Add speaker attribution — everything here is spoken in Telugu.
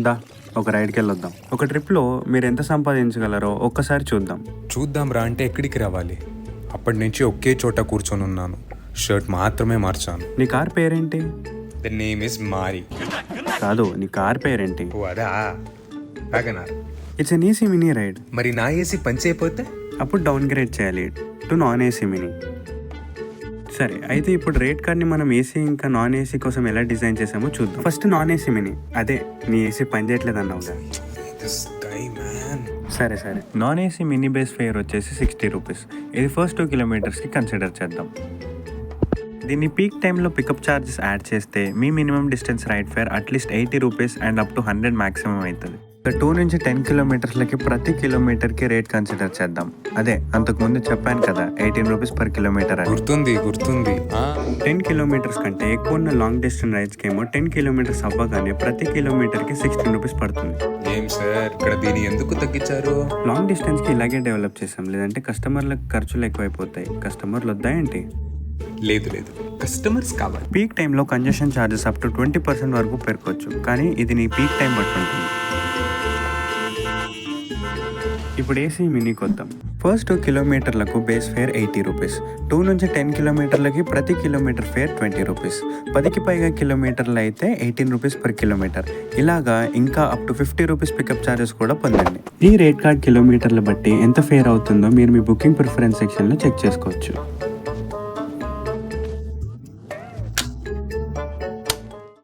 Speaker 1: దా ఒక రైడ్కి వెళ్ళొద్దాం. ఒక ట్రిప్లో మీరు ఎంత సంపాదించగలరో ఒక్కసారి చూద్దాం.
Speaker 2: చూద్దాం రా అంటే ఎక్కడికి రావాలి? అప్పటి నుంచి ఒకే చోట కూర్చొని ఉన్నాను. షర్ట్ మాత్రమే మార్చాను.
Speaker 1: నీ కార్ పేరేంటి?
Speaker 2: ద నేమ్ ఇస్ మారి.
Speaker 1: కాదు, నీ కార్ పేరేంటి?
Speaker 2: ఓ అదా, WagonR.
Speaker 1: It's an AC mini ride.
Speaker 2: మరి నా ఏసీ పనిచేయకపోతే?
Speaker 1: అప్పుడు డౌన్ గ్రేడ్ చేయాలి టు నాన్ ఏసీ మినీ. సరే, అయితే ఇప్పుడు రేట్ కార్డ్ని మనం ఏసీ ఇంకా నాన్ ఏసీ కోసం ఎలా డిజైన్ చేసామో చూద్దాం. First non AC mini. అదే నీ ఏసీ పనిచేయట్లేదు అన్నావుగా.
Speaker 2: This guy man.
Speaker 1: సరే non AC mini base fare వచ్చేసి 60 రూపీస్. ఇది ఫస్ట్ 2 కిలోమీటర్స్కి కన్సిడర్ చేద్దాం. దీన్ని పీక్ టైంలో పికప్ ఛార్జెస్ యాడ్ చేస్తే మీ minimum distance ride fare at least 80 rupees and up to 100 maximum అవుతుంది. 2 నుంచి 10 కిలోమీటర్లకి ప్రతి కిలోమీటర్కి రేట్ కన్సిడర్ చేద్దాం. అదే అంతకుముందు చెప్పాను కదా, 18 రూపీస్ పర్ కిలోమీటర్ అని.
Speaker 2: గుర్తుంది
Speaker 1: 10 కిలోమీటర్స్ కంటే ఎక్కువ ఉన్న లాంగ్ డిస్టెన్స్ రైడ్స్కి ఏమో 10 కిలోమీటర్స్ అవ్వగానే ప్రతి కిలోమీటర్కి 16 రూపీస్ పడుతుంది.
Speaker 2: ఏం సార్ ఇక్కడ దీన్ని ఎందుకు తగ్గించారు?
Speaker 1: లాంగ్ డిస్టెన్స్కి ఇలాగే డెవలప్ చేసాం, లేదంటే కస్టమర్లకు ఖర్చులు ఎక్కువైపోతాయి. కస్టమర్లు వద్దాయేంటి?
Speaker 2: లేదు కస్టమర్స్ కావాలి.
Speaker 1: పీక్ టైంలో కంజెషన్ ఛార్జెస్ అప్ టు 20% వరకు పెరగవచ్చు, కానీ ఇది నీ పీక్ టైం బట్టి ఉంటుంది. ఇప్పుడు ఏసీ మినీకి వద్దాం. ఫస్ట్ 2 కిలోమీటర్లకు బేస్ ఫేర్ 80 రూపీస్. 2 నుంచి 10 కిలోమీటర్లకి ప్రతి కిలోమీటర్ ఫేర్ 20 రూపీస్. 10కి పైగా కిలోమీటర్లు అయితే 18 రూపీస్ పర్ కిలోమీటర్. ఇలాగా ఇంకా up to 50 rupees pickup charges కూడా పొందండి. ఈ రేట్ కార్డ్ కిలోమీటర్లు బట్టి ఎంత ఫేర్ అవుతుందో మీరు మీ బుకింగ్ ప్రిఫరెన్స్ సెక్షన్లో చెక్ చేసుకోవచ్చు.